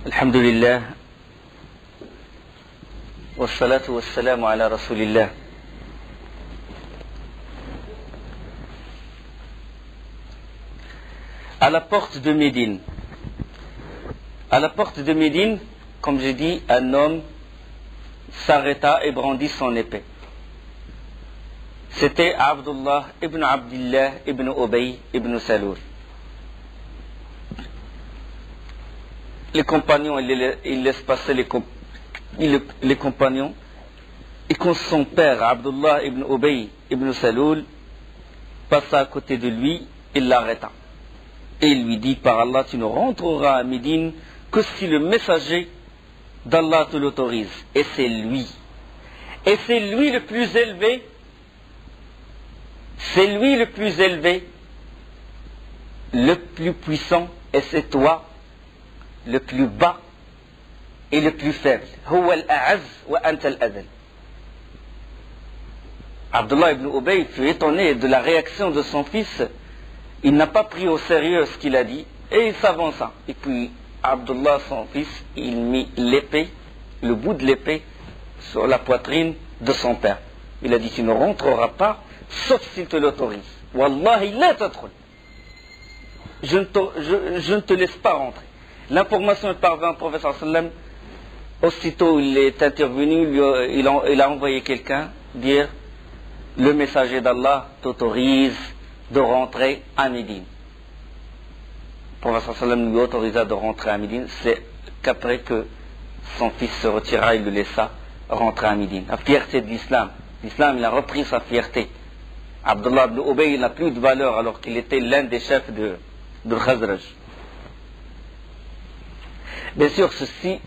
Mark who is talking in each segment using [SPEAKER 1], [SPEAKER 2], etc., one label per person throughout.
[SPEAKER 1] الحمد لله والصلاة والسلام على رسول الله. À la porte de Médine. À la porte de Médine, comme j'ai dit, un homme s'arrêta et brandit son épée. C'était Abdullah ibn Abdillah ibn Ubay ibn Saloul. Les compagnons, il laisse passer les compagnons, et quand son père, Abdullah ibn Ubay ibn Saloul, passa à côté de lui, il l'arrêta. Et il lui dit, par Allah, tu ne rentreras à Médine que si le messager d'Allah te l'autorise. Et c'est lui. Et c'est lui le plus élevé. C'est lui le plus élevé, le plus puissant, et c'est toi le plus bas et le plus faible. Huwa al-a'az wa anta al-adl. Abdullah ibn Ubay fut étonné de la réaction de son fils. Il n'a pas pris au sérieux ce qu'il a dit et il s'avança. Et puis Abdullah, son fils, il mit l'épée, le bout de l'épée, sur la poitrine de son père. Il a dit, tu ne rentreras pas sauf s'il te l'autorise. Wallahi la tadkhul. Je ne te laisse pas rentrer. L'information est parvenue au prophète sallallahu alayhi wa sallam. Aussitôt il est intervenu, il a envoyé quelqu'un dire, le messager d'Allah t'autorise de rentrer à Médine. Le prophète sallallahu alayhi wa sallam lui autorisa de rentrer à Médine. C'est qu'après que son fils se retira, il le laissa rentrer à Médine. La fierté de l'islam. L'islam, il a repris sa fierté. Abdullah ibn Ubay, il n'a plus de valeur alors qu'il était l'un des chefs de Khazraj. Bien sûr, ceci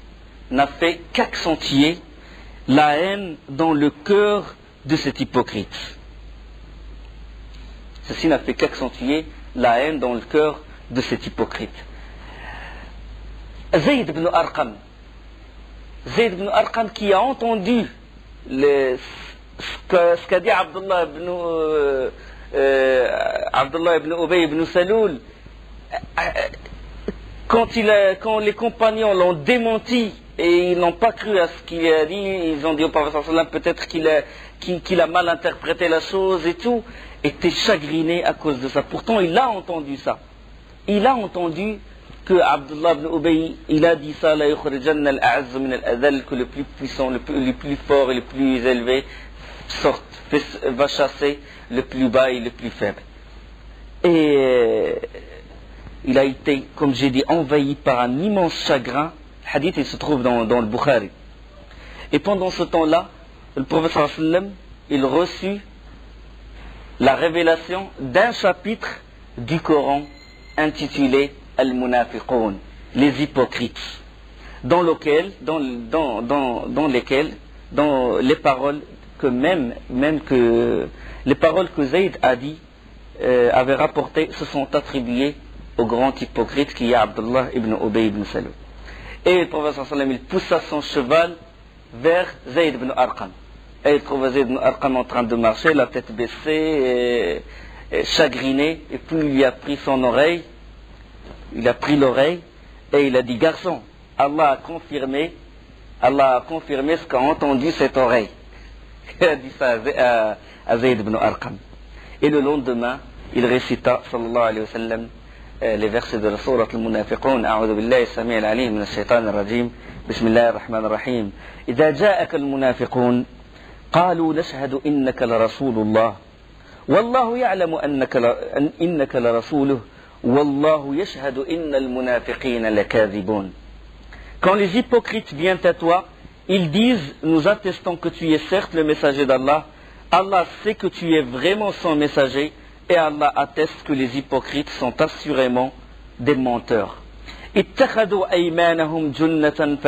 [SPEAKER 1] n'a fait qu'accentuer la haine dans le cœur de cet hypocrite. Ceci n'a fait qu'accentuer la haine dans le cœur de cet hypocrite. Zayd ibn Arqam. Zayd ibn Arqam qui a entendu ce qu'a dit Abdullah ibn Ubay ibn Saloul, quand les compagnons l'ont démenti et ils n'ont pas cru à ce qu'il a dit, ils ont dit au prophète sallallahu alayhi wa sallam peut-être qu'il a mal interprété la chose et tout, était chagriné à cause de ça. Pourtant il a entendu ça. Il a entendu que Abdullah ibn Ubay, il a dit ça, la yukhrijanna al-a'azz min al-adhal, que le plus puissant, le plus fort et le plus élevé va chasser le plus bas et le plus faible. Et il a été, comme j'ai dit, envahi par un immense chagrin. Le hadith, il se trouve dans le Bukhari. Et pendant ce temps-là, le prophète sallallahu alayhi wa sallam, il reçut la révélation d'un chapitre du Coran intitulé Al-Munafiqun, les hypocrites, dans les paroles les paroles que Zayd a dit, avait rapporté, se sont attribuées au grand hypocrite qui est Abdullah ibn Ubay ibn Saloul. Et le prophète sallallahu alayhi wa sallam, il poussa son cheval vers Zayd ibn Arqam. Et il trouva Zayd ibn Arqam en train de marcher, la tête baissée, et chagriné, et puis il lui a pris son oreille, il a pris l'oreille, et il a dit, garçon, Allah a confirmé ce qu'a entendu cette oreille. Il a dit ça à Zayd ibn Arqam. Et le lendemain, il récita, sallallahu alayhi wa sallam, les versets de la sourate al-Munafiqun. A'udhu billahi as-sami' al-alim min ash-shaytan ar-rajim. Bismillah ar-Rahman ar-Rahim. Idha ja'aka al-munafiqun qalu nashhadu innaka la rasulullah wallahu ya'lamu innaka la rasuluhu wallahu yashhadu innal munafiqina lakadhibun. Quand les hypocrites viennent à toi, ils disent, nous attestons que tu es certes le messager d'Allah. Allah sait que tu es vraiment son messager, et Allah atteste que les hypocrites sont assurément des menteurs. اتخذوا أيمانهم جنة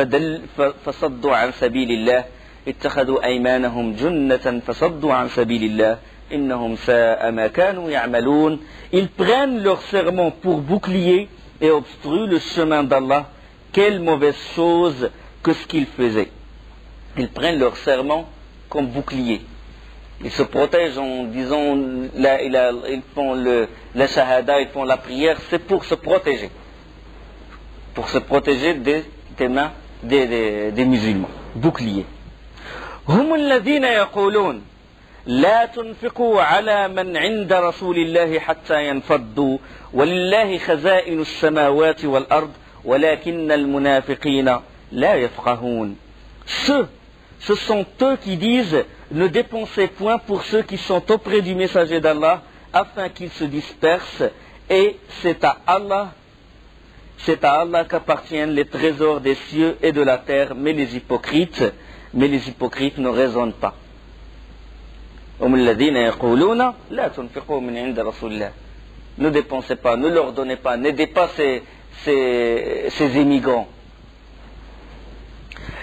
[SPEAKER 1] فصدوا عن سبيل الله اتخذوا أيمانهم جنة فصدوا عن سبيل الله إنهم ساء ما كانوا يعملون. Ils prennent leur serment pour bouclier et obstruent le chemin d'Allah. Quelle mauvaise chose que ce qu'ils faisaient. Ils prennent leur serment comme bouclier. Ils se protègent en disant, ils font la shahada, ils font la prière, c'est pour se protéger. Pour se protéger tes mains des musulmans. Bouclier. هم الذين يقولون لا تنفقوا على من عند رسول الله حتى ينفضوا ولله خزائن السماوات والأرض ولكن المنافقين لا يفقهون. Ce sont eux qui disent ne dépensez point pour ceux qui sont auprès du messager d'Allah afin qu'ils se dispersent et c'est à Allah qu'appartiennent les trésors des cieux et de la terre, mais les hypocrites ne raisonnent pas. Ne dépensez pas, ne leur donnez pas, n'aidez pas ces immigrants.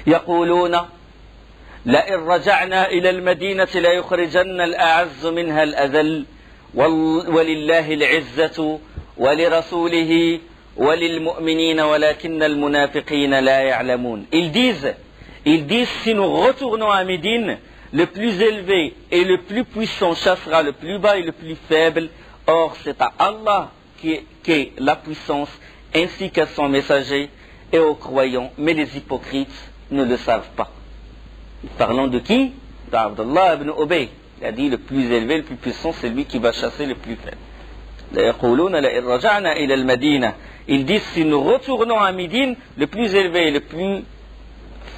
[SPEAKER 1] يقولون لئن رجعنا إلى المدينة ليخرجن الأعز منها الأذل ولله العزة ولرسوله وللمؤمنين ولكن المنافقين لا يعلمون. Ils disent si nous retournons à Médine, le plus élevé et le plus puissant chassera le plus bas et le plus faible. Or c'est à Allah qu'est la puissance ainsi qu'à son messager et aux croyants, mais les hypocrites ne le savent pas. Parlons de qui? D'Abdullah ibn Ubay. Il a dit le plus élevé, le plus puissant, c'est lui qui va chasser le plus faible. Ils disent si nous retournons à Médine, le plus élevé et le plus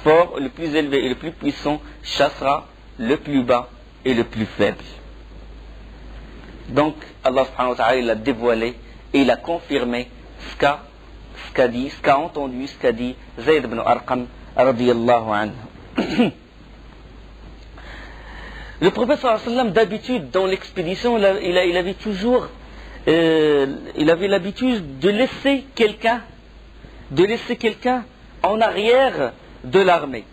[SPEAKER 1] fort, le plus élevé et le plus puissant chassera le plus bas et le plus faible. Donc Allah subhanahu wa ta'ala il a dévoilé et il a confirmé ce qu'a entendu, ce qu'a dit Zayd ibn Arqam radiyallahu anhu. Le prophète sallallahu alayhi wa sallam, d'habitude dans l'expédition il avait toujours il avait l'habitude de laisser quelqu'un en arrière de l'armée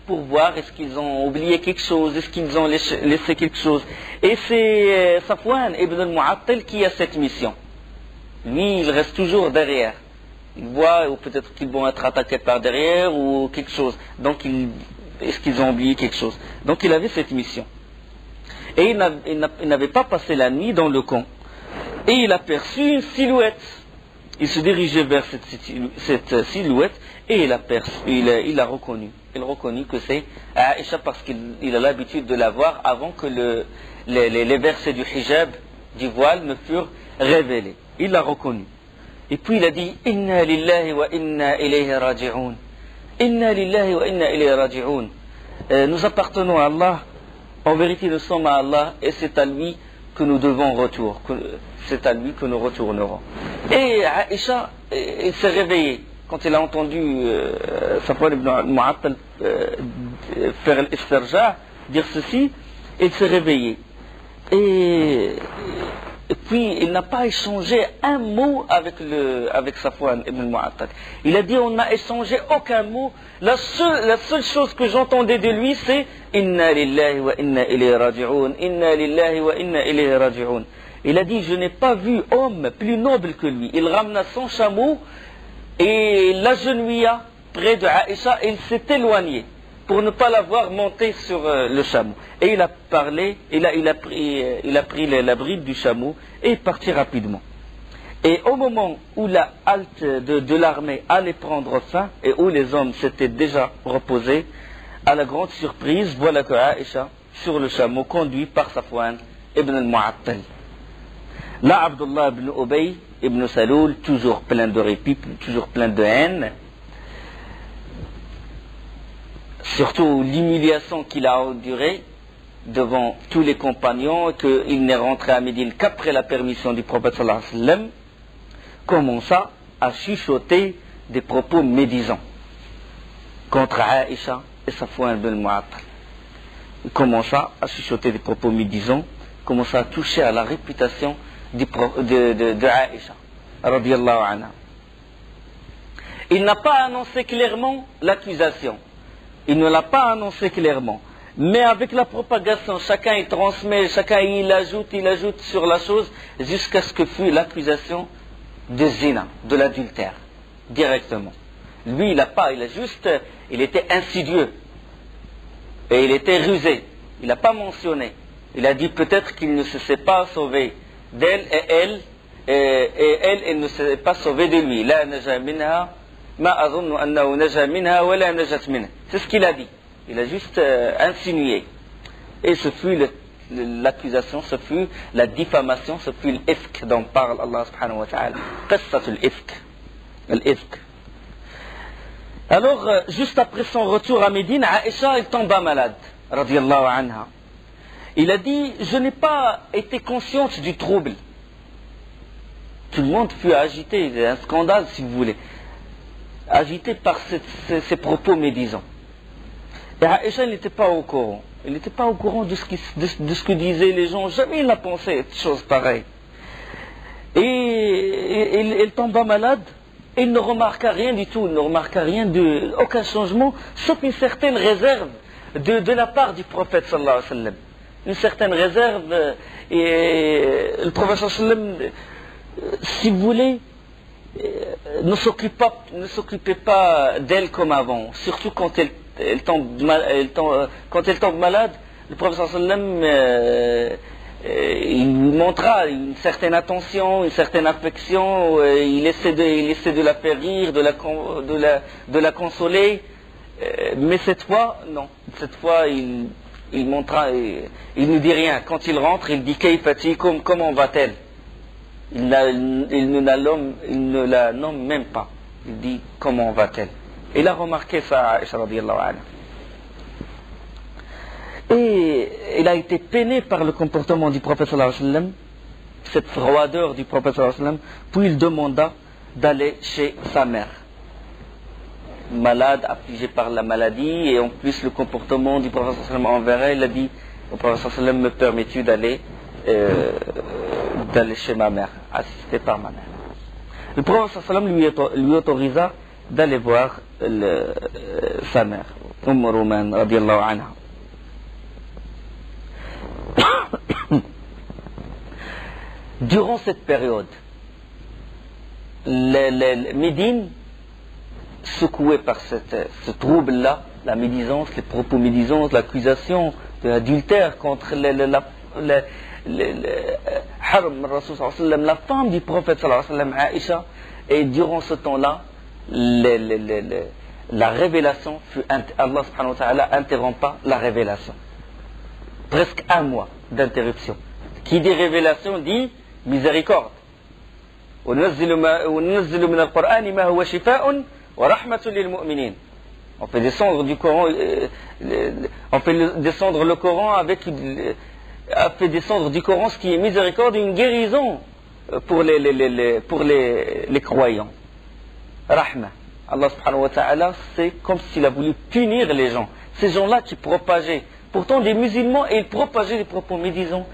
[SPEAKER 1] pour voir est-ce qu'ils ont oublié quelque chose, est-ce qu'ils ont laissé quelque chose. Et c'est Safwan ibn al-Mu'attal qui a cette mission. Lui, il reste toujours derrière. Il voit, ou peut-être qu'ils vont être attaqués par derrière ou quelque chose. Donc, est-ce qu'ils ont oublié quelque chose? Donc, il avait cette mission. Et il n'avait pas passé la nuit dans le camp. Et il aperçut une silhouette. Il se dirigeait vers cette silhouette et il l'a reconnu. Il reconnut que c'est Aïcha parce qu'il a l'habitude de la voir avant que les versets du hijab, du voile, ne furent révélés. Il l'a reconnu. Et puis il a dit Inna lillahi wa inna ilayhi raji'un. Inna lillahi wa inna ilayhi raji'un. Nous appartenons à Allah. En vérité, nous sommes à Allah et c'est à lui que nous devons retour. C'est à lui que nous retournerons. Et Aïcha s'est réveillée quand il a entendu Safwan ibn Mu'attal faire l'istirja, dire ceci. Il s'est réveillé. Et puis il n'a pas échangé un mot avec Safwan ibn Mu'attal. Il a dit on n'a échangé aucun mot. La seule chose que j'entendais de lui c'est Inna lillahi wa inna ilayhi raji'un. Inna lillahi wa inna ilayhi raji'un. Il a dit je n'ai pas vu homme plus noble que lui. Il ramena son chameau et l'agenouilla près de Aïcha et il s'est éloigné pour ne pas la voir monter sur le chameau. Et il a parlé, il a pris la bride du chameau et est parti rapidement. Et au moment où la halte de l'armée allait prendre fin et où les hommes s'étaient déjà reposés, à la grande surprise, voilà que Aïcha, sur le chameau, conduit par Safwan ibn al-Mu'attal. Là, Abdullah ibn Ubay ibn Saloul, toujours plein de répit, toujours plein de haine, surtout l'humiliation qu'il a endurée devant tous les compagnons, qu'il n'est rentré à Médine qu'après la permission du prophète sallallahu alayhi wa sallam, commença à chuchoter des propos médisants contre Aïcha et Safwan ibn Mu'attal. Il commença à chuchoter des propos médisants, commença à toucher à la réputation de Aïcha radiyallahu anha. Il n'a pas annoncé clairement l'accusation. Il ne l'a pas annoncé clairement. Mais avec la propagation, chacun y transmet, chacun il ajoute sur la chose, jusqu'à ce que fût l'accusation de zina, de l'adultère, directement. Lui, il était insidieux. Et il était rusé. Il n'a pas mentionné. Il a dit peut-être qu'il ne se s'est pas sauvé d'elle et elle ne s'est pas sauvée de lui. La naja minha ما أظن أنه نجا منها ولا نجت منه. C'est ce qu'il a dit. Il a juste insinué. Et ce fut l'accusation, ce fut la diffamation, ce fut l'ifk dont parle Allah subhanahu wa ta'ala. Qissatul ifk. L'ifk. Alors, juste après son retour à Médine, Aïcha, elle tomba malade, radiyallahu anha. Il a dit, je n'ai pas été consciente du trouble. Tout le monde fut agité, c'est un scandale si vous voulez. Agité par ces propos médisants. Et Aïcha, il n'était pas au courant. Il n'était pas au courant de ce que disaient les gens. Jamais il n'a pensé de choses pareilles. Et il tomba malade. Il ne remarqua rien du tout. Il ne remarqua aucun changement, sauf une certaine réserve de la part du prophète sallallahu alayhi wa sallam. Une certaine réserve. Et le prophète sallallahu alayhi wa sallam, si vous voulez, ne s'occupait pas d'elle comme avant. Surtout quand elle tombe malade, le prophète sallallahu alayhi wa sallam, il lui montra une certaine attention, une certaine affection, il essaie de la faire rire, de la consoler, mais cette fois, non. Cette fois, il ne dit rien. Quand il rentre, il dit Kayfatikum, comment va-t-elle? Il ne la nomme même pas. Il dit comment va-t-elle? Il a remarqué ça, Aïcha radiyallahu anha. Et il a été peiné par le comportement du prophète sallallahu alayhi wa sallam, cette froideur du prophète sallallahu alayhi wa sallam, puis il demanda d'aller chez sa mère. Malade, affligé par la maladie, et en plus le comportement du prophète sallallahu alayhi wa sallam envers elle, il a dit au prophète sallallahu alayhi wa sallam, me permets-tu d'aller chez ma mère, assisté par ma mère. Le prophète sallallahu alayhi wa sallam lui autorisa d'aller voir sa mère, Ruman radiyallahu anha. Durant cette période, Médine, secouée par ce trouble-là, la médisance, les propos médisants, l'accusation de l'adultère contre Haram Rasul sallallahu alayhi wa sallam, la femme du prophète sallallahu alayhi wa sallam, Aïcha, et durant ce temps-là, la révélation Allah subhanahu wa ta'ala interrompa la révélation. Presque un mois d'interruption. Qui dit révélation dit miséricorde. وَنُنَزِّلُ مِنَ الْقُرْآنِ مَا هُوَ شِفَاءٌ وَرَحْمَةٌ لِلْمُؤْمِنِينَ. On fait descendre du Coran, on fait descendre le Coran a fait descendre du Coran ce qui est miséricorde et une guérison pour les croyants. Rahma. Allah subhanahu wa ta'ala, c'est comme s'il a voulu punir les gens. Ces gens-là qui propageaient, pourtant des musulmans, et ils propageaient les propos médisants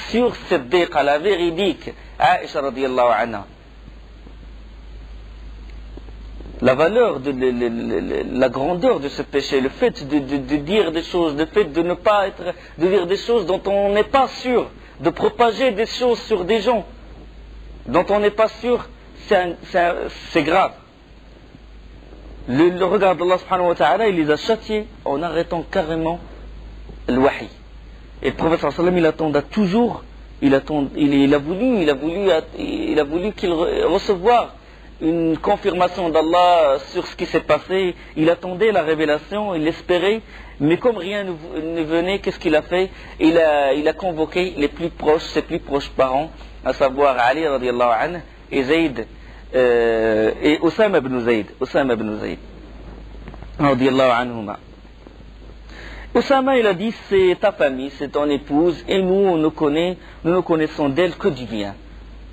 [SPEAKER 1] sur cette déqa, la véridique, Aïcha radiyallahu anha. La valeur, la grandeur de ce péché, le fait de dire des choses, le fait de ne pas de dire des choses dont on n'est pas sûr, de propager des choses sur des gens dont on n'est pas sûr, c'est grave. Le regard d'Allah subhanahu wa ta'ala, il les a châtiés en arrêtant carrément le wahi. Et le prophète sallallahu alayhi wa sallam, il attendait toujours, il a voulu qu'il recevoir une confirmation d'Allah sur ce qui s'est passé. Il attendait la révélation, il l'espérait, mais comme rien ne venait, qu'est-ce qu'il a fait? Il a convoqué les plus proches, ses plus proches parents, à savoir Ali radiyallahu anhu et Zayd, et Osama ibn Zayd radiyallahu anhuma. Osama, il a dit, c'est ta famille, c'est ton épouse, et nous ne connaissons d'elle que du bien.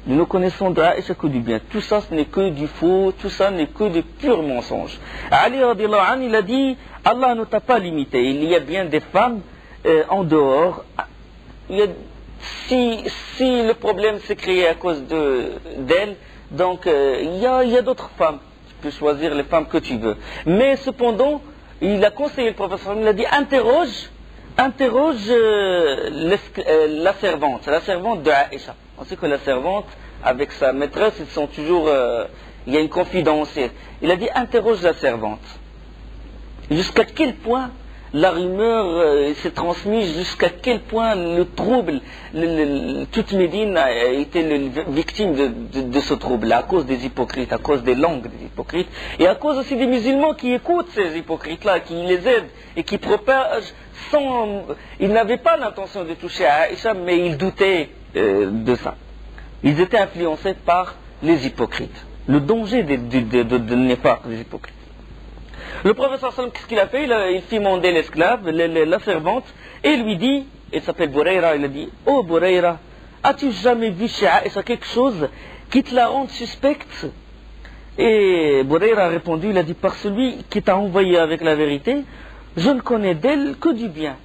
[SPEAKER 1] Nous ne connaissons d'Aïcha que du bien. Tout ça, ce n'est que du faux, tout ça n'est que de purs mensonges. Ali radiyallahu anhu, il a dit, Allah ne t'a pas limité. Il y a bien des femmes en dehors. Si le problème s'est créé à cause d'elle, donc il y a d'autres femmes. Tu peux choisir les femmes que tu veux. Mais cependant, il a conseillé le professeur, il a dit, interroge la servante de Aïcha. On sait que la servante, avec sa maîtresse, ils sont toujours, il y a une confidence. Il a dit, interroge la servante. Jusqu'à quel point la rumeur s'est transmise jusqu'à quel point le trouble, toute Médine a été victime de ce trouble, à cause des hypocrites, à cause des langues des hypocrites, et à cause aussi des musulmans qui écoutent ces hypocrites-là, qui les aident et qui propagent sans... Ils n'avaient pas l'intention de toucher à Aïcha, mais ils doutaient de ça. Ils étaient influencés par les hypocrites. Le danger de nifaq des hypocrites. Le prophète sallam, qu'est-ce qu'il a fait? Il fit mander l'esclave, la servante, et lui dit, il s'appelle Bourayra, il a dit, oh Bourayra, as-tu jamais vu chez Aïcha quelque chose qui te la rende suspecte? Et Bourayra a répondu, il a dit, par celui qui t'a envoyé avec la vérité, je ne connais d'elle que du bien.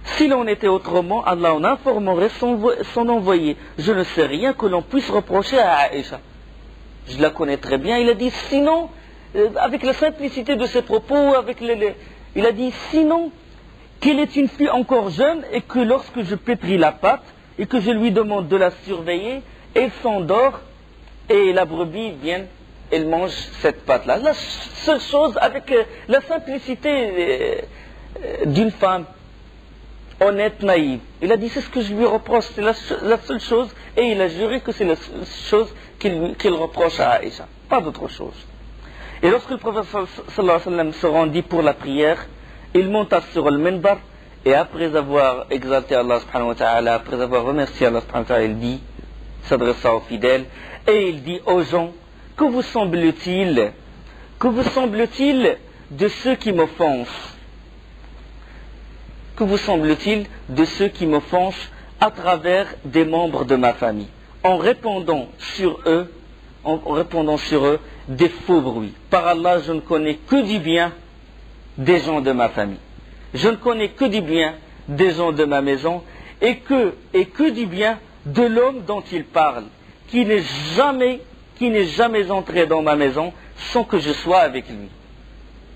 [SPEAKER 1] S'il en était autrement, Allah en informerait son envoyé. Je ne sais rien que l'on puisse reprocher à Aïcha. Je la connais très bien. Il a dit, sinon, avec la simplicité de ses propos, il a dit, sinon, qu'elle est une fille encore jeune et que lorsque je pétris la pâte et que je lui demande de la surveiller, elle s'endort et la brebis vient, elle mange cette pâte-là. La seule chose, avec la simplicité d'une femme honnête, naïve. Il a dit, c'est ce que je lui reproche, c'est la seule chose, et il a juré que c'est la seule chose qu'il reproche à Aïcha, pas d'autre chose. Et lorsque le prophète sallallahu alayhi wa sallam se rendit pour la prière, il monta sur le minbar, et après avoir exalté Allah subhanahu wa ta'ala, après avoir remercié Allah subhanahu wa ta'ala, il dit, s'adressant aux fidèles, et il dit aux gens, que vous semble-t-il de ceux qui m'offensent? Que vous semble-t-il de ceux qui m'offensent à travers des membres de ma famille, en répandant sur eux des faux bruits? Par Allah, je ne connais que du bien des gens de ma famille. Je ne connais que du bien des gens de ma maison et que du bien de l'homme dont il parle, qui n'est jamais entré dans ma maison sans que je sois avec lui.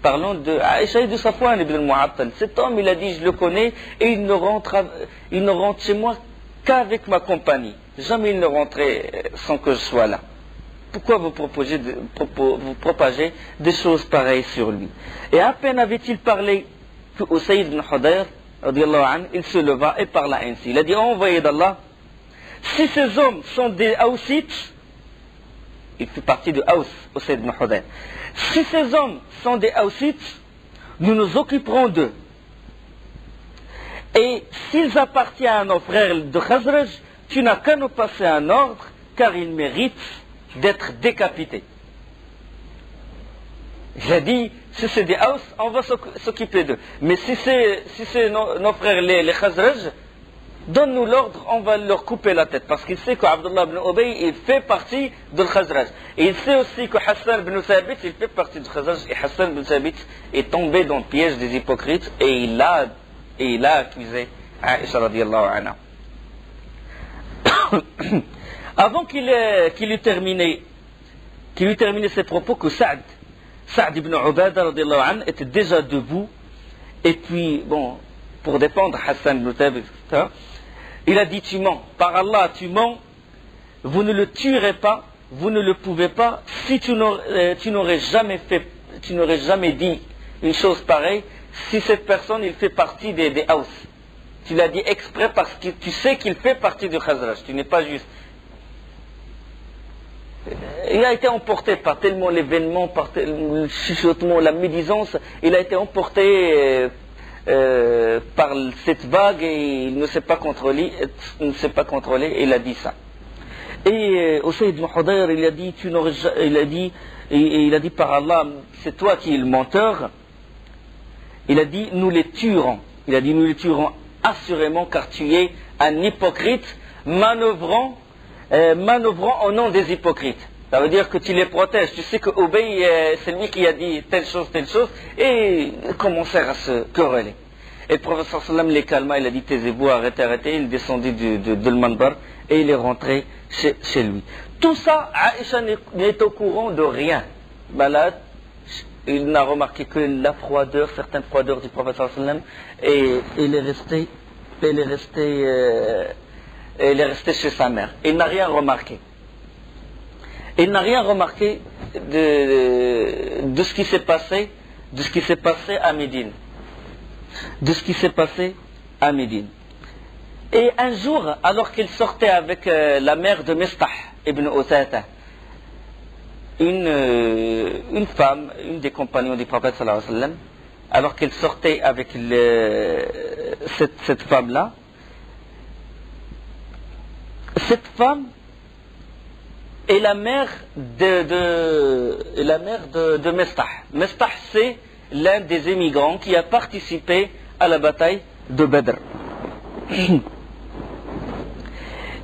[SPEAKER 1] Parlons de Aïcha et de Safwan ibn al-Mu'attal. Cet homme, il a dit, je le connais, et il ne rentre chez moi qu'avec ma compagnie. Jamais il ne rentrait sans que je sois là. Pourquoi vous propagez des choses pareilles sur lui? Et à peine avait-il parlé que Usayd ibn Hudayr, il se leva et parla ainsi. Il a dit, envoyé d'Allah, si ces hommes sont des Aussites, il fait partie de Aus, Usayd ibn Hudayr. Si ces hommes sont des Aussites, nous nous occuperons d'eux. Et s'ils appartiennent à nos frères de Khazraj, tu n'as qu'à nous passer un ordre, car ils méritent d'être décapités. J'ai dit, si c'est des Aus, on va s'occuper d'eux. Mais si c'est nos frères les Khazraj, donne-nous l'ordre, on va leur couper la tête. Parce qu'il sait qu'Abdullah ibn Ubay, il fait partie de Khazraj. Et il sait aussi que Hassan ibn Thabit, il fait partie de Khazraj. Et Hassan ibn Thabit est tombé dans le piège des hypocrites. Et il a accusé Aïcha radiyallahu anha. Avant qu'il eût terminé ses propos, que Saad ibn Ubada radiyallahu anhu était déjà debout. Et puis, bon, pour défendre Hassan ibn Thabit, il a dit, tu mens, par Allah tu mens, vous ne le tuerez pas, vous ne le pouvez pas, si tu n'aurais jamais dit une chose pareille, si cette personne il fait partie des Aus. Tu l'as dit exprès parce que tu sais qu'il fait partie du Khazraj, tu n'es pas juste. Il a été emporté par tellement l'événement, par le chuchotement, la médisance, il a été emporté par cette vague et il ne s'est pas contrôlé, et il a dit ça. Et Usayd ibn Hudayr, il a dit par Allah, c'est toi qui es le menteur. Il a dit, nous les tuerons. Il a dit, nous les tuerons assurément, car tu es un hypocrite manœuvrant au nom des hypocrites. Ça veut dire que tu les protèges. Tu sais que Ubay, c'est lui qui a dit telle chose, et ils commencèrent à se quereller. Et le prophète sallam les calma, il a dit, taisez-vous, arrêtez. Il descendit de l'Manbar et il est rentré chez lui. Tout ça, Aïcha n'est au courant de rien. Malade, il n'a remarqué que la froideur, certaines froideurs du prophète sallam, et il est resté chez sa mère. Il n'a rien remarqué. Il n'a rien remarqué de ce qui s'est passé à Médine. de ce qui s'est passé à Médine. Et un jour, alors qu'il sortait avec la mère de Mistah ibn Uthata, une femme, une des compagnons du prophète sallallahu alayhi wa sallam, alors qu'elle sortait avec cette femme-là, cette femme est la mère de Mistah. Mistah, c'est l'un des émigrants qui a participé à la bataille de Badr.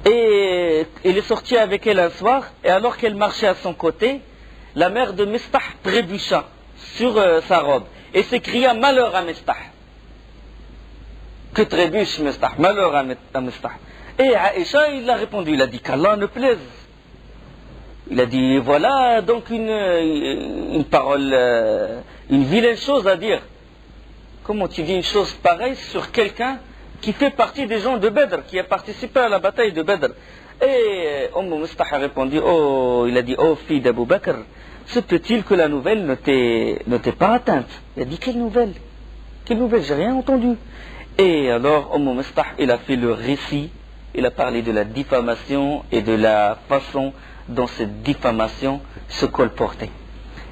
[SPEAKER 1] Et il est sorti avec elle un soir, et alors qu'elle marchait à son côté, la mère de Mistah trébucha sur sa robe et s'écria: malheur à Mistah. Que trébuche Mistah, malheur à Mistah. Et Aïcha, il a répondu, il a dit qu'Allah ne plaise. Il a dit, voilà donc une parole, une vilaine chose à dire. Comment tu dis une chose pareille sur quelqu'un qui fait partie des gens de Badr, qui a participé à la bataille de Badr? Et Mistah a répondu, il a dit, fille d'Abu Bakr, se peut-il que la nouvelle ne t'ait pas atteinte? Il a dit, quelle nouvelle? Quelle nouvelle? J'ai rien entendu. Et alors Mistah, il a fait le récit, il a parlé de la diffamation et de la façon dont cette diffamation se colportait.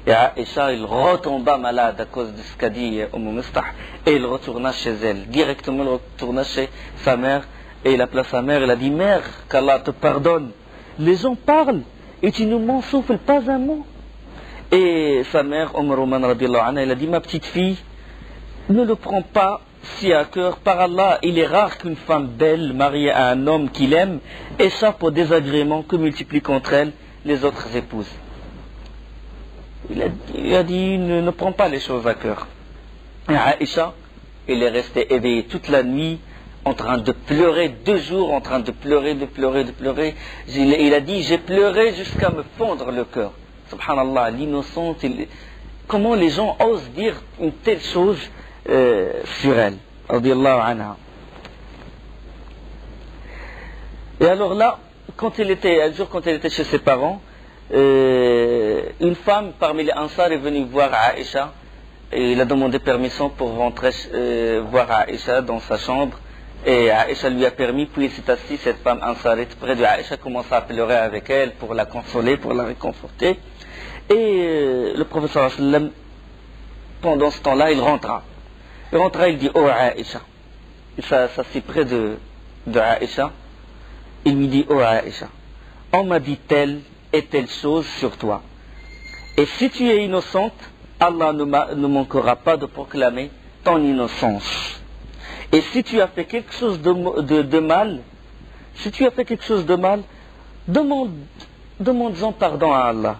[SPEAKER 1] Et Aïcha, il retomba malade à cause de ce qu'a dit Mistah, et il retourna chez elle. Directement, il retourna chez sa mère, et il appela sa mère, il a dit: mère, qu'Allah te pardonne, les gens parlent, et tu ne m'en souffles pas un mot. Et sa mère, Roman radiallahu anha, elle a dit: ma petite fille, ne le prends pas si à cœur, par Allah, il est rare qu'une femme belle, mariée à un homme qu'il aime, échappe aux désagréments que multiplient contre elle les autres épouses. Il a dit, ne prends pas les choses à cœur. Et Aïcha, il est resté éveillé toute la nuit, en train de pleurer, 2 jours, en train de pleurer. Il a dit, j'ai pleuré jusqu'à me fondre le cœur. Subhanallah, l'innocente, comment les gens osent dire une telle chose sur elle, radiyallahu anha. Et alors là, un jour quand elle était chez ses parents, une femme parmi les Ansar est venue voir Aïcha, et il a demandé permission pour rentrer voir Aïcha dans sa chambre, et Aïcha lui a permis, puis il s'est assis, cette femme Ansarite près de Aïcha, commença à pleurer avec elle pour la consoler, pour la réconforter, et le prophète sallallahu alayhi wa sallam, pendant ce temps-là, il rentra, il dit: oh Aïcha, il s'assit près de Aïcha, il lui dit: oh Aïcha, on m'a dit telle et telle chose sur toi, et si tu es innocente, Allah ne manquera pas de proclamer ton innocence, et si tu as fait quelque chose de mal, demande-en pardon à Allah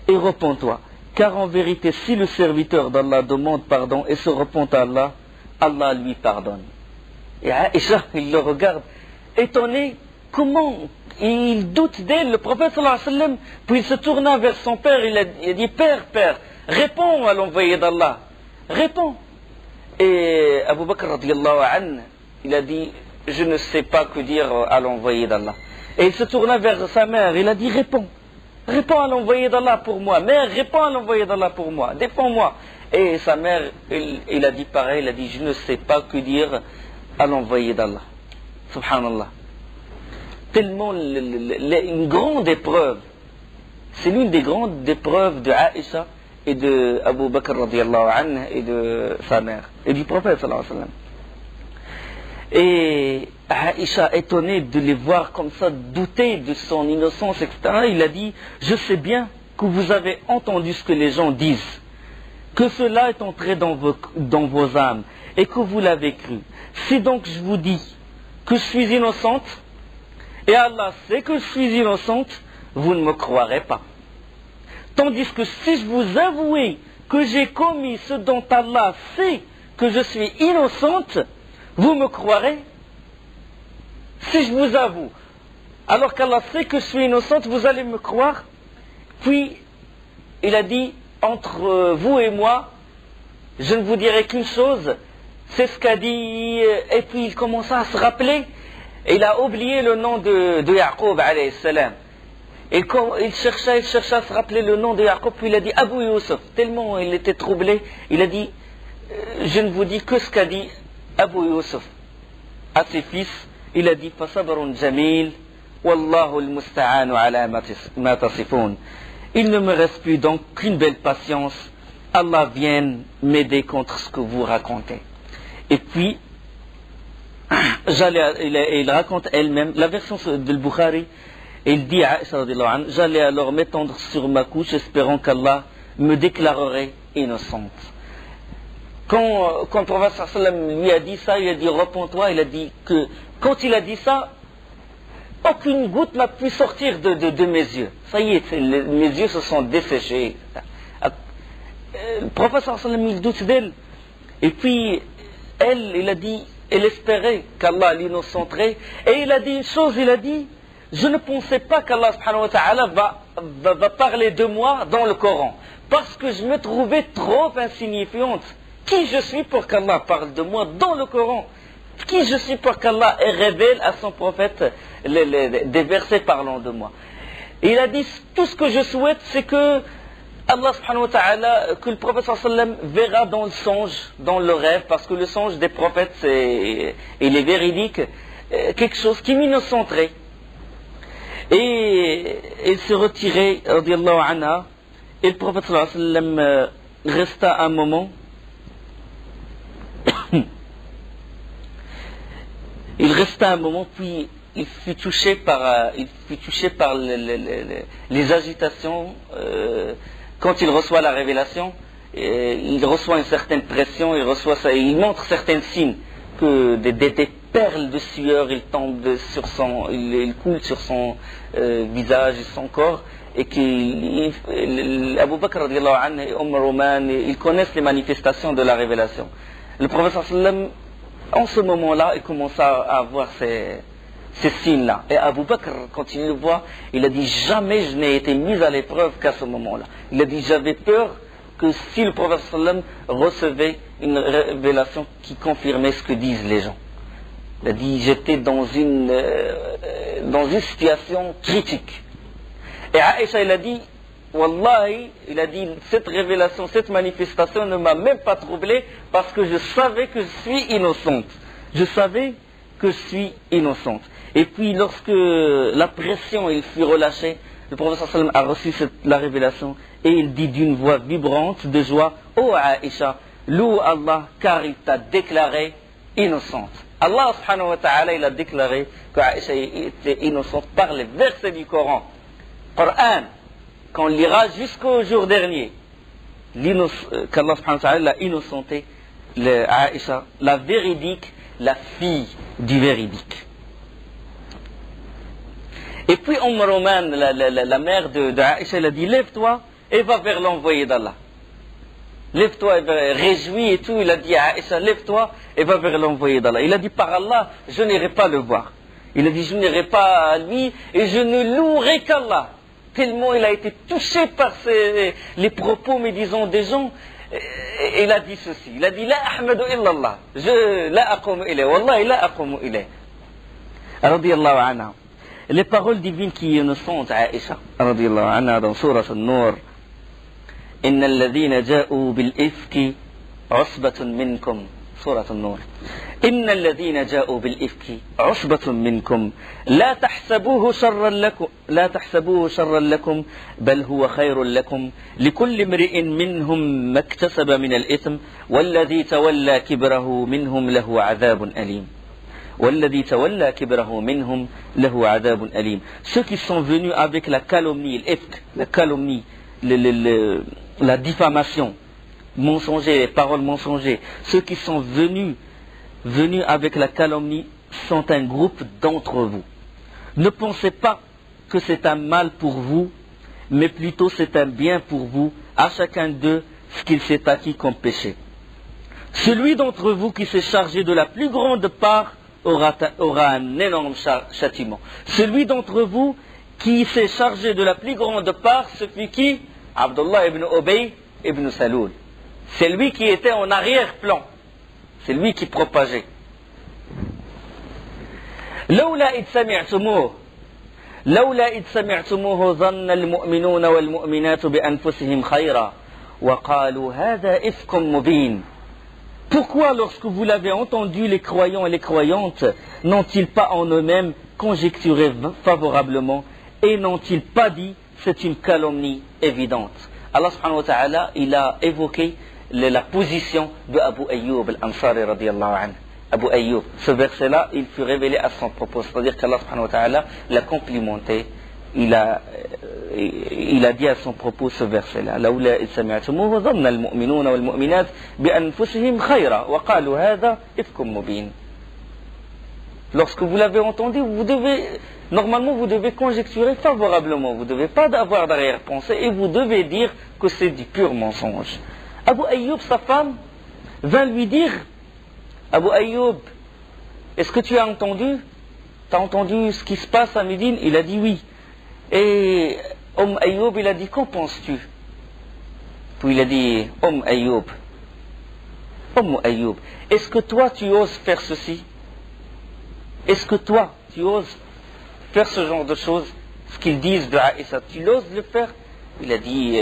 [SPEAKER 1] et repens-toi. Car en vérité, si le serviteur d'Allah demande pardon et se repent à Allah, Allah lui pardonne. Et Aïcha, il le regarde, étonné, comment il doute d'elle, le prophète sallallahu alayhi wa sallam, puis il se tourna vers son père, il a dit: Père, réponds à l'envoyé d'Allah, réponds. Et Abu Bakr radiyallahu anhu, il a dit: je ne sais pas que dire à l'envoyé d'Allah. Et il se tourna vers sa mère, il a dit: réponds à l'envoyé d'Allah pour moi, mère, réponds à l'envoyé d'Allah pour moi, défends-moi. Et sa mère, il a dit pareil, il a dit: je ne sais pas que dire à l'envoyé d'Allah. Subhanallah. Tellement une grande épreuve, c'est l'une des grandes épreuves de Aïcha et de Abu Bakr radiyallahu anhu et de sa mère et du prophète sallallahu alayhi wa sallam. Et Aïcha, étonnée de les voir comme ça, douter de son innocence, etc., il a dit: je sais bien que vous avez entendu ce que les gens disent, que cela est entré dans vos âmes et que vous l'avez cru. Si donc je vous dis que je suis innocente, et Allah sait que je suis innocente, vous ne me croirez pas. Tandis que si je vous avouais que j'ai commis ce dont Allah sait que je suis innocente, vous me croirez? Si je vous avoue, alors qu'Allah sait que je suis innocente, vous allez me croire? Puis, il a dit: entre vous et moi, je ne vous dirai qu'une chose, c'est ce qu'a dit, et puis il commença à se rappeler, et il a oublié le nom de Yaqub alayhi salam. Et quand il chercha à se rappeler le nom de Yaqub, puis il a dit Abu Yusuf, tellement il était troublé, il a dit: je ne vous dis que ce qu'a dit Abu Yusuf à ses fils. Il a dit Fasabrun jamil, wallahu al-musta'anu ala ma tasifun. Il ne me reste plus donc qu'une belle patience. Allah vienne m'aider contre ce que vous racontez. Et puis, il raconte elle-même, la version de Bukhari, il dit à Aïcha radiallahu anha, j'allais alors m'étendre sur ma couche, espérant qu'Allah me déclarerait innocente. Quand le prophète sallam lui a dit ça, il a dit repens-toi, il a dit que quand il a dit ça, aucune goutte n'a pu sortir de mes yeux. Ça y est, mes yeux se sont desséchés. Le prophète sallam il doute d'elle. Et puis, il a dit, elle espérait qu'Allah l'innocenterait. Et il a dit une chose, il a dit, je ne pensais pas qu'Allah subhanahu wa ta'ala va parler de moi dans le Coran. Parce que je me trouvais trop insignifiante. Qui je suis pour qu'Allah parle de moi dans le Coran? Qui je suis pour qu'Allah révèle à son prophète des versets parlant de moi? Et il a dit, tout ce que je souhaite, c'est que Allah subhanahu wa ta'ala, que le prophète sallam verra dans le songe, dans le rêve, parce que le songe des prophètes, il est véridique, quelque chose qui m'innocenterait. Et il se retirait, radiallahu anha, et le prophète sallam resta un moment. Il resta un moment, puis il fut touché par les agitations. Quand il reçoit la révélation, il reçoit une certaine pression, il montre certains signes, que des perles de sueur, il coule sur son visage et son corps, et qu'Abu Bakr radiallahu anhu et Roman, ils connaissent les manifestations de la révélation. Le prophète sallam, en ce moment-là, il commença à voir ces signes-là. Et Abu Bakr, quand il le voit, il a dit, jamais je n'ai été mis à l'épreuve qu'à ce moment-là. Il a dit, j'avais peur que si le prophète sallam recevait une révélation qui confirmait ce que disent les gens. Il a dit, j'étais dans une situation critique. Et Aïcha, il a dit, Wallahi, il a dit, cette révélation, cette manifestation ne m'a même pas troublé parce que je savais que je suis innocente. Je savais que je suis innocente. Et puis, lorsque la pression il fut relâchée, le prophète sallam a reçu la révélation et il dit d'une voix vibrante de joie, oh Aïcha, loue Allah car il t'a déclaré innocente. Allah subhanahu wa ta'ala, il a déclaré qu'Aïcha était innocente par les versets du Coran. Coran, qu'on lira jusqu'au jour dernier, qu'Allah subhanahu wa ta'ala l'a innocentée, Aïcha, la véridique, la fille du véridique. Et puis Roman, la mère d'Aïcha, elle a dit, lève-toi et va vers l'envoyé d'Allah. Lève-toi et réjouis et tout. Il a dit à Aïcha, lève-toi et va vers l'envoyé d'Allah. Il a dit, par Allah, je n'irai pas le voir. Il a dit, je n'irai pas à lui et je ne louerai qu'Allah. Tellement il a été touché par les propos médisants des gens. Il a dit ceci. Il a dit, la ahmadu illallah. La aqumu ilayh. Wallahi la aqumu ilayh. Radiyallahu anha. Les paroles divines qui nous sont à Aïcha, radiyallahu anha, dans Surah An-Nur. Inna alladhina ja'u bil ifki usbatun minkum. Surah An-Nur. إن الذين جاءوا بالإفك عصبة منكم لا تحسبوه شرا لكم بل هو خير لكم لكل امرئ منهم ما اكتسب من الإثم والذي تولى كبره منهم له عذاب أليم والذي تولى كبره منهم له عذاب أليم. Ceux qui sont venus avec la calomnie, l'ifk, la calomnie, la diffamation mensongère, les paroles mensongères, ceux qui sont venus avec la calomnie sont un groupe d'entre vous. Ne pensez pas que c'est un mal pour vous, mais plutôt c'est un bien pour vous, à chacun d'eux ce qu'il s'est acquis comme péché. Celui d'entre vous qui s'est chargé de la plus grande part aura un énorme châtiment. Celui d'entre vous qui s'est chargé de la plus grande part, ce fut qui? Abdullah ibn Ubay ibn Salul. C'est lui qui était en arrière-plan. C'est lui qui propageait. لولا إذ سمعتموه ظن المؤمنون والمؤمنات بأنفسهم خيرا وقالوا هذا إفك مبين Pourquoi, lorsque vous l'avez entendu, les croyants et les croyantes n'ont-ils pas en eux-mêmes conjecturé favorablement et n'ont-ils pas dit c'est une calomnie évidente? Allah subhanahu wa ta'ala, il a évoqué la position de Abu Ayyub al-Ansari radiyallahu anhu. Abu Ayyub, ce verset-là, il fut révélé à son propos, c'est-à-dire qu'Allah subhanahu wa ta'ala l'a complimenté. Il a dit à son propos ce verset-là. لولا إذ سمعتموه ظن المؤمنون والمؤمنات بأنفسهم خيرا وقالوا هذا إفك مبين. Lorsque vous l'avez entendu, normalement vous devez conjecturer favorablement. Vous ne devez pas avoir d'arrière-pensée et vous devez dire que c'est du pur mensonge. Abu Ayyub, sa femme, vint lui dire, Abu Ayyub, est-ce que tu as entendu? Tu as entendu ce qui se passe à Médine? Il a dit oui. Et Ayyub, il a dit, qu'en penses-tu? Puis il a dit, Ayyub, est-ce que toi tu oses faire ceci? Est-ce que toi tu oses faire ce genre de choses? Ce qu'ils disent de Aïcha, tu oses le faire? Il a dit,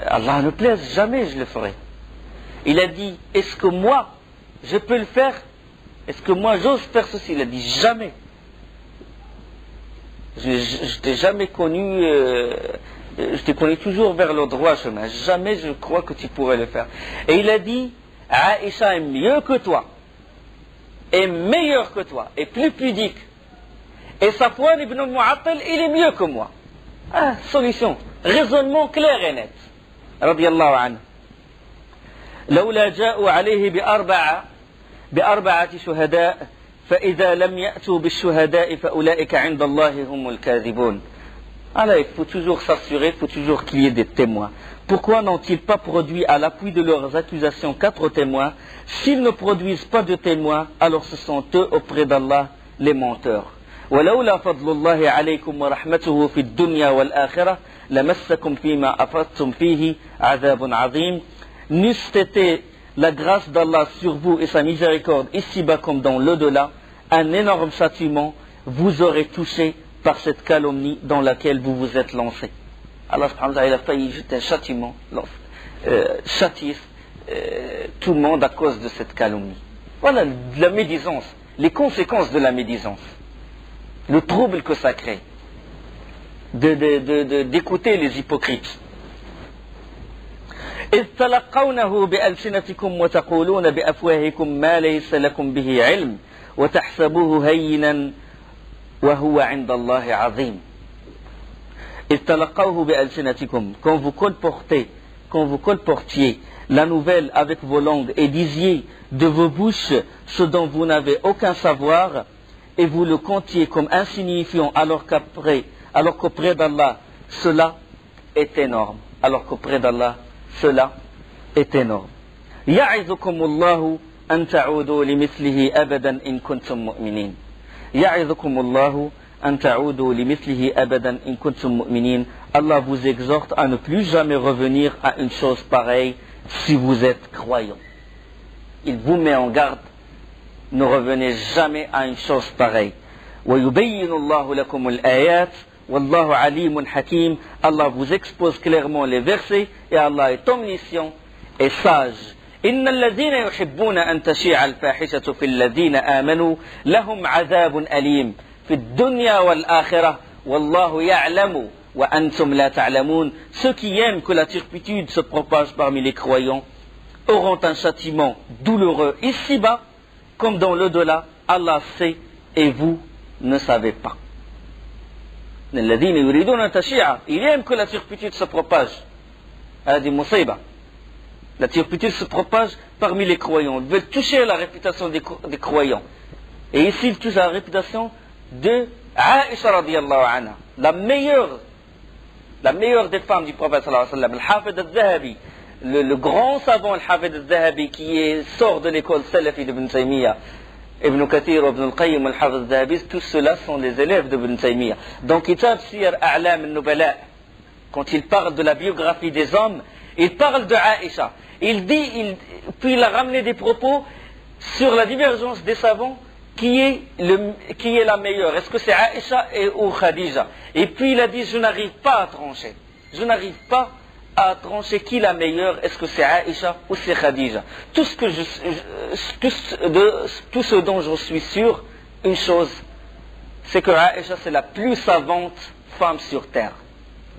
[SPEAKER 1] Allah ne plaise, jamais je le ferai. Il a dit, est-ce que moi je peux le faire? Est-ce que moi j'ose faire ceci? Il a dit, jamais. Je t'ai jamais connu, je t'ai connu toujours vers le droit chemin. Jamais je crois que tu pourrais le faire. Et il a dit, Aïcha est mieux que toi, est meilleur que toi, est plus pudique. Et Safwan ibn al-Mu'attal, il est mieux que moi. Ah, solution, raisonnement clair et net. Radiyallahu anhu. لولا جاءوا عليه بأربعة شهداء فإذا لم يأتوا بالشهداء فأولئك عند الله هم الكاذبون. Alors il faut toujours s'assurer, il faut toujours qu'il y ait des témoins. Pourquoi n'ont-ils pas produit à l'appui de leurs accusations 4 témoins? S'ils ne produisent pas de témoins, alors ce sont eux auprès d'Allah les menteurs. ولولا فضل الله عليكم ورحمته في الدنيا والآخرة لمسكم فيما أفضتم فيه عذاب عظيم. N'eût été la grâce d'Allah sur vous et sa miséricorde ici-bas comme dans l'au-delà, un énorme châtiment vous aurait touché par cette calomnie dans laquelle vous vous êtes lancé. Allah subhanahu wa ta'ala a failli jeter un châtiment, châtier tout le monde à cause de cette calomnie. Voilà la médisance, les conséquences de la médisance, le trouble que ça crée, d'écouter les hypocrites. إذ تلقونه بألسنتكم وتقولون بأفواهكم ما ليس لكم به علم وتحسبوه هينا وهو عند الله عظيم. إذ تلقوه بألسنتكم, quand vous colportiez la nouvelle avec vos langues et disiez de vos bouches ce dont vous n'avez aucun savoir et vous le comptiez comme insignifiant alors qu'auprès d'Allah cela est énorme. Alors qu'auprès d'Allah cela est énorme. يعظكم الله أن تعودوا لمثله أبدا إن كنتم مؤمنين. يعظكم الله أن تعودوا لمثله أبدا إن كنتم مؤمنين. Allah vous exhorte à ne plus jamais revenir à une chose pareille si vous êtes croyant. Il vous met en garde, ne revenez jamais à une chose pareille. ويبين الله لكم الآيات Wallahu alimun hakim. Allah vous expose clairement les versets et Allah est omniscient et sage. إن الذين يحبون أن تشيع الفاحشة في الذين آمنوا لهم عذاب أليم في الدنيا والآخرة والله يعلم وأنتم لا تعلمون. Ceux qui aiment que la turpitude se propage parmi les croyants auront un châtiment douloureux ici-bas comme dans l'au-delà. Allah sait et vous ne savez pas. الذين يريدون أن تشيع, ils aiment que la turpitude se propage. هذه مصيبة. La turpitude se propage parmi les croyants. Ils veulent toucher la réputation des croyants. Et ici, ils touchent la réputation de Aïcha radiyallahu anha, la meilleure des femmes du prophète sallallahu alayhi wa sallam, al-Hafid al-Zahabi, le grand savant al-Hafid al-Zahabi qui sort de l'école salafi d'Ibn Taymiyyah. Ibn Kathir, Ibn al-Qayyim, al-Hafiz al-Dhahabi, tous ceux-là sont des élèves d'Ibn Taymiyyah. Donc, Kitab Siyar A'lam al-Nubala, quand il parle de la biographie des hommes, il parle de Aïcha. Puis il a ramené des propos sur la divergence des savants, qui est la meilleure. Est-ce que c'est Aïcha ou Khadija? Et puis il a dit, je n'arrive pas à trancher. Je n'arrive pas à trancher qui est la meilleure, est-ce que c'est Aïcha ou c'est Khadija. Tout ce dont je suis sûr, une chose, c'est que Aïcha c'est la plus savante femme sur terre.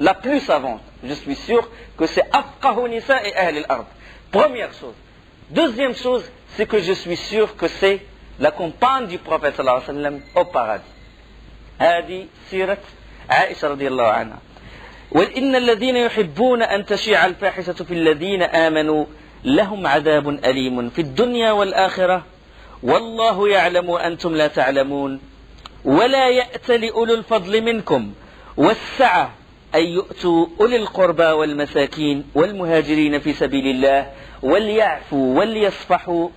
[SPEAKER 1] La plus savante. Je suis sûr que c'est Afqahu Nisa et Ahl al-Ard. Première chose. Deuxième chose, c'est que je suis sûr que c'est la compagne du prophète sallallahu alayhi wa sallam au paradis. هذه سيرة عائشة رضي الله عنها. وإن الذين يحبون أن تشيع الفاحشة في الذين آمنوا لهم عذاب أليم في الدنيا والآخرة والله يعلم وأنتم لا تعلمون ولا يأت لأولو الفضل منكم والسعة أن يؤتوا أولي القربى والمساكين والمهاجرين في سبيل الله وليعفوا وليصفحوا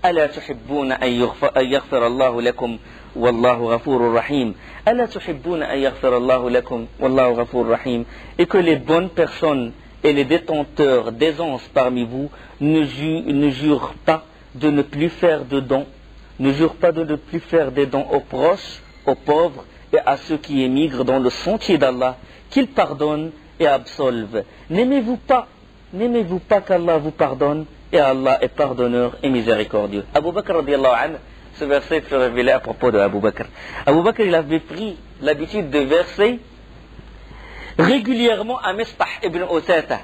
[SPEAKER 1] ألا تحبون أن يغفر الله لكم والله غفور رحيم ألا تحبون أن يغفر الله لكم والله غفور رحيم. Et que les bonnes personnes et les détenteurs d'aisance parmi vous ne jurent pas de ne plus faire de dons, ne jurent pas de ne plus faire des dons aux proches, aux pauvres et à ceux qui émigrent dans le sentier d'Allah, qu'il pardonne et absolve. N'aimez-vous pas qu'Allah vous pardonne, et Allah est pardonneur et miséricordieux. Abu Bakr radiallahu anhu, ce verset fut révélé à propos de Abu Bakr. Abu Bakr, il avait pris l'habitude de verser régulièrement à Mistah ibn Utata,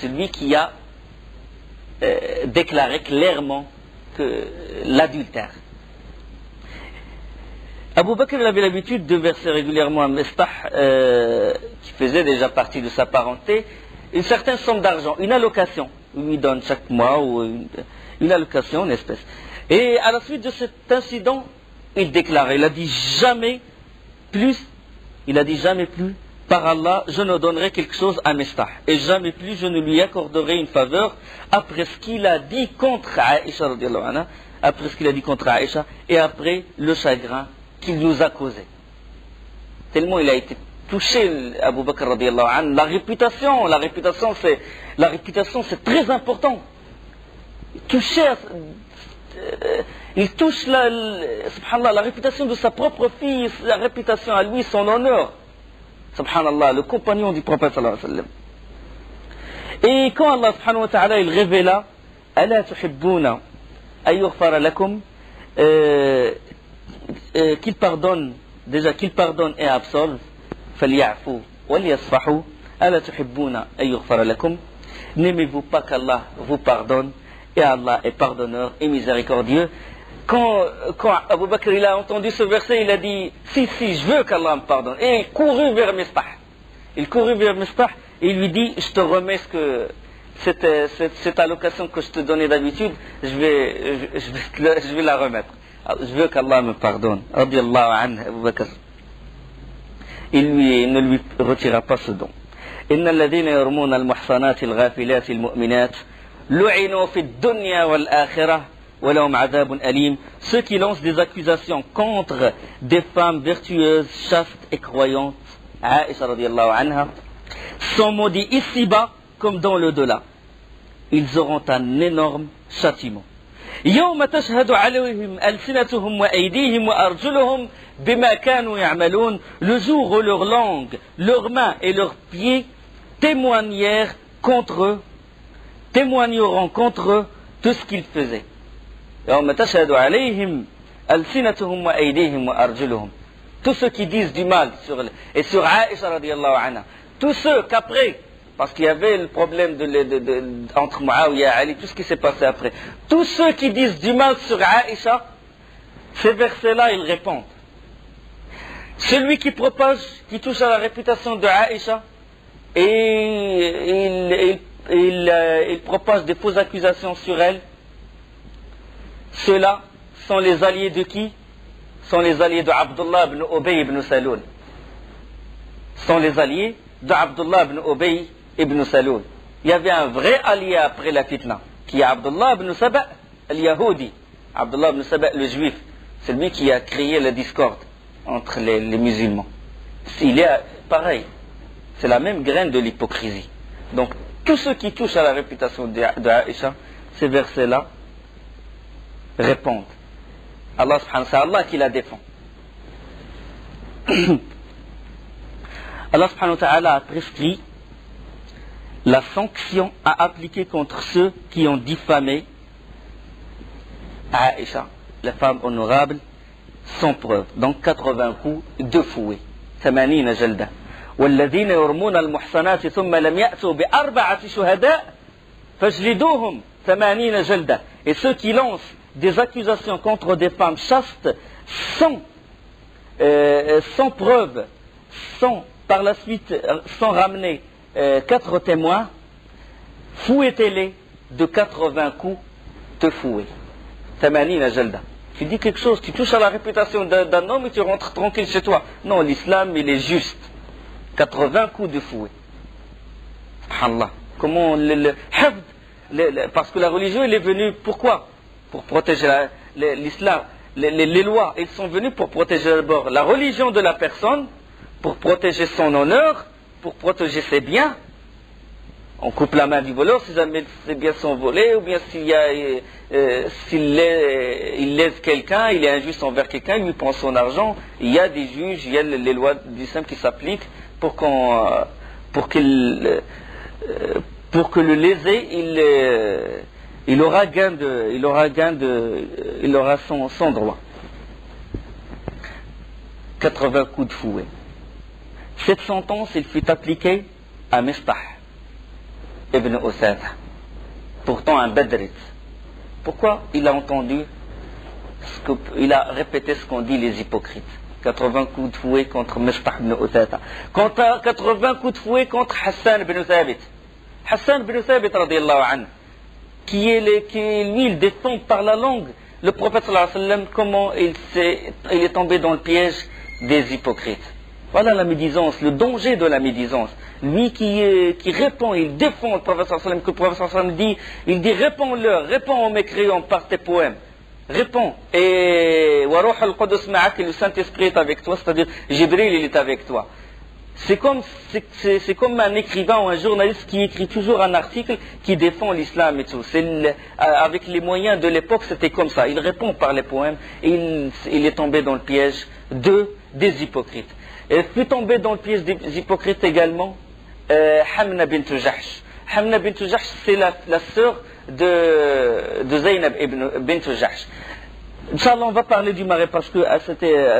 [SPEAKER 1] celui qui a déclaré clairement que l'adultère. Abu Bakr avait l'habitude de verser régulièrement à Mistah, qui faisait déjà partie de sa parenté, une certaine somme d'argent, une allocation. Il lui donne chaque mois ou une allocation, une espèce. Et à la suite de cet incident, il déclarait, il a dit jamais plus, par Allah, je ne donnerai quelque chose à Mistah. Et jamais plus, je ne lui accorderai une faveur après ce qu'il a dit contre Aïcha, et après le chagrin qu'il nous a causé. Tellement il a été touché, Abu Bakr radiallahu anhu. La réputation c'est très important. Il touche subhanallah, la réputation de sa propre fille, la réputation à lui, son honneur. Subhanallah, le compagnon du prophète sallallahu alayhi wa sallam. Et quand Allah subhanahu wa ta'ala il révéla ألا تحبون أن يغفر لكم, qu'il pardonne et absolve, فليعفوا وليصفحوا ألا تحبون أن يغفر لكم. N'aimez-vous pas qu'Allah vous pardonne, et Allah est pardonneur et miséricordieux. Quand Abu Bakr il a entendu ce verset, il a dit si, je veux qu'Allah me pardonne. Et il courut vers Mistah. Et il lui dit, je te remets cette allocation que je te donnais d'habitude, je vais la remettre. Je veux qu'Allah me pardonne. Radiallahu anhu, Abu Bakr. Il ne lui retira pas ce don. إن الذين يرمون المحصنات الغافلات المؤمنات لعنوا في الدنيا والآخرة ولهم عذاب أليم. Ceux qui lancent des accusations contre des femmes vertueuses, chastes et croyantes, Aïcha radiallahu anha, sont maudits ici-bas comme dans l'au-delà. Ils auront un énorme châtiment. يوم تشهد عليهم ألسنتهم وأيديهم وأرجلهم بما كانوا يعملون. Le jour où leur langue, leurs mains et leurs pieds témoigneront contre eux tout ce qu'ils faisaient. يوم تشهد عليهم ألسنتهم وأيديهم وأرجلهم. Tous ceux qui disent du mal sur Aïcha radiallahu anha, tous ceux qu'après, parce qu'il y avait le problème entre Muawiyah et Ali, tout ce qui s'est passé après. Tous ceux qui disent du mal sur Aïcha, ces versets-là, ils répondent. Celui qui touche à la réputation de Aïcha, et il propage des fausses accusations sur elle, ceux-là sont les alliés de qui? Sont les alliés de Abdullah ibn Ubay ibn Saloul. Sont les alliés de Abdullah ibn Ubay ibn Saloul. Il y avait un vrai allié après la fitna, qui est Abdullah ibn Saba al-Yahudi. Abdullah ibn Saba le juif, c'est lui qui a créé la discorde entre les musulmans. Il est pareil, c'est la même graine de l'hypocrisie. Donc, tous ceux qui touchent à la réputation d'Aïcha, ces versets-là répondent. Allah subhanahu wa ta'ala, c'est Allah qui la défend. Allah subhanahu wa ta'ala a prescrit la sanction à appliquer contre ceux qui ont diffamé Aïcha, la femme honorable, sans preuve. Donc 80 coups de fouet. 80 جلدة. والذين يرمون المحصنات ثم لم يأتوا بأربعة شهداء فاجلدوهم 80 جلدة. Et ceux qui lancent des accusations contre des femmes chastes sans preuve, par la suite, sans ramener 4 témoins, fouettez-les de 80 coups de fouet. 80 جلدة. Tu dis quelque chose, tu touches à la réputation d'un homme et tu rentres tranquille chez toi. Non, l'islam, il est juste. 80 coups de fouet. Subhanallah. Comment parce que la religion, elle est venue, pourquoi? Pour protéger l'islam. Les lois, elles sont venues pour protéger d'abord la religion de la personne, pour protéger son honneur, pour protéger ses biens. On coupe la main du voleur si jamais ses biens sont volés, ou bien s'il lèse quelqu'un, il est injuste envers quelqu'un, il lui prend son argent. Il y a des juges, il y a les lois du l'islam qui s'appliquent pour que le lésé, il aura son droit. 80 coups de fouet. Cette sentence, il fut appliquée à Mistah ibn Usatha, pourtant un Badrit. Pourquoi? Il a entendu, il a répété ce qu'ont dit les hypocrites. 80 coups de fouet contre Mistah ibn Usatha. 80 coups de fouet contre Hassan ibn Thabit. Hassan ibn Thabit, radiyallahu anhu, qui lui, il défend par la langue le prophète sallallahu alayhi wa sallam, comment il est tombé dans le piège des hypocrites. Voilà la médisance, le danger de la médisance. Lui qui répond, il défend le prophète sallallahu alayhi wa sallam, que le prophète sallallahu alayhi wa sallam dit, il dit réponds aux mécréants par tes poèmes. Réponds. Et Waruh al-Qudus ma'ak, le Saint-Esprit est avec toi, c'est-à-dire Jibril, il est avec toi. C'est comme un écrivain ou un journaliste qui écrit toujours un article qui défend l'islam et tout. Avec les moyens de l'époque, c'était comme ça. Il répond par les poèmes et il est tombé dans le piège des hypocrites. Et fut tombé dans le piège des hypocrites également Hamna bint Jahsh. Hamna bint Jahsh, c'est la sœur de Zaynab bint Jahsh. Inch'Allah, on va parler du mariage parce que à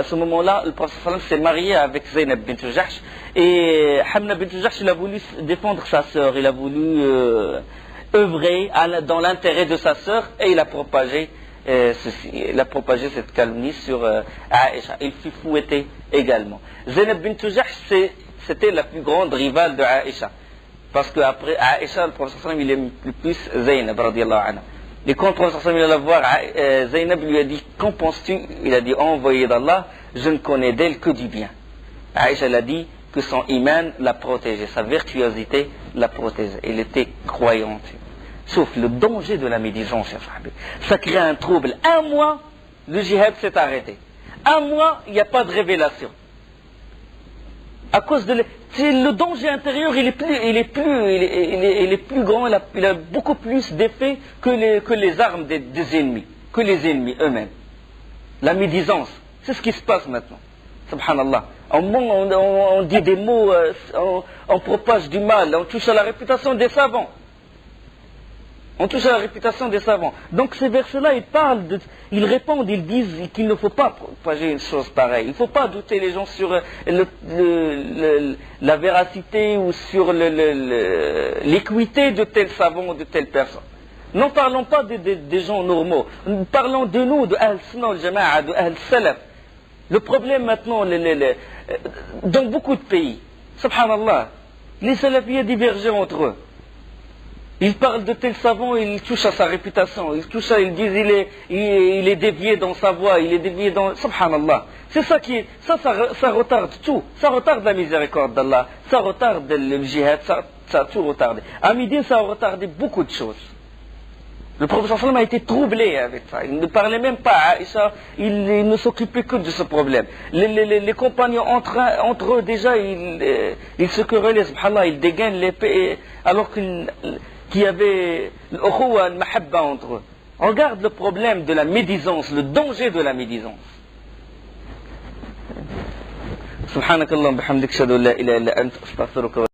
[SPEAKER 1] ce moment-là, le prophète sallam s'est marié avec Zaynab bint Jahsh. Et Hamna bint Jahsh, il a voulu défendre sa sœur, il a voulu œuvrer dans l'intérêt de sa sœur et il a propagé cette calomnie sur Aïcha. Il fut fouetté également. Zaynab bint Jahsh, c'était la plus grande rivale de Aïcha. Parce qu'après Aïcha, le prophète sallam, il aime le plus Zaynab, radiyallahu anha. Et quand le prophète sallam, il alla voir Zaynab, lui a dit, qu'en penses-tu? Il a dit, envoyé d'Allah, je ne connais d'elle que du bien. Aïcha, elle a dit que son iman l'a protégée, sa virtuosité l'a protégée. Elle était croyante. Sauf le danger de la médisance, ça crée un trouble. Un mois, le djihad s'est arrêté. Un mois, il n'y a pas de révélation. À cause de le danger intérieur, il est plus grand, il a beaucoup plus d'effet que les armes des ennemis, que les ennemis eux-mêmes. La médisance, c'est ce qui se passe maintenant. Subhanallah. On dit des mots, on propage du mal, on touche à la réputation des savants. On touche à la réputation des savants. Donc ces versets-là, ils répondent, ils disent qu'il ne faut pas propager une chose pareille. Il ne faut pas douter les gens sur la véracité ou sur l'équité de tel savant ou de telle personne. N'en parlons pas des gens normaux. Parlons de nous, de Ahl-Sunnah al-Jama'a, de Ahl-Salaf. Le problème maintenant, dans beaucoup de pays, subhanallah, les salafiyés divergent entre eux. Ils parlent de tel savant, ils touchent à sa réputation, ils disent il est dévié dans sa voie, il est dévié dans... Subhanallah. C'est ça ça retarde tout. Ça retarde la miséricorde d'Allah, ça retarde le djihad, ça a tout retardé. À midi, ça a retardé beaucoup de choses. Le prophète sallam a été troublé avec ça. Il ne parlait même pas à Aïcha, il ne s'occupait que de ce problème. Les compagnons entre eux déjà, ils se querellaient, subhanallah, ils dégainent l'épée, alors qu'il y avait l'ukhuwa, le mahabba entre eux. Regarde le problème de la médisance, le danger de la médisance. Subhanakallah, bihamdik, shadu la ilaha illa ant, astaghfiruka.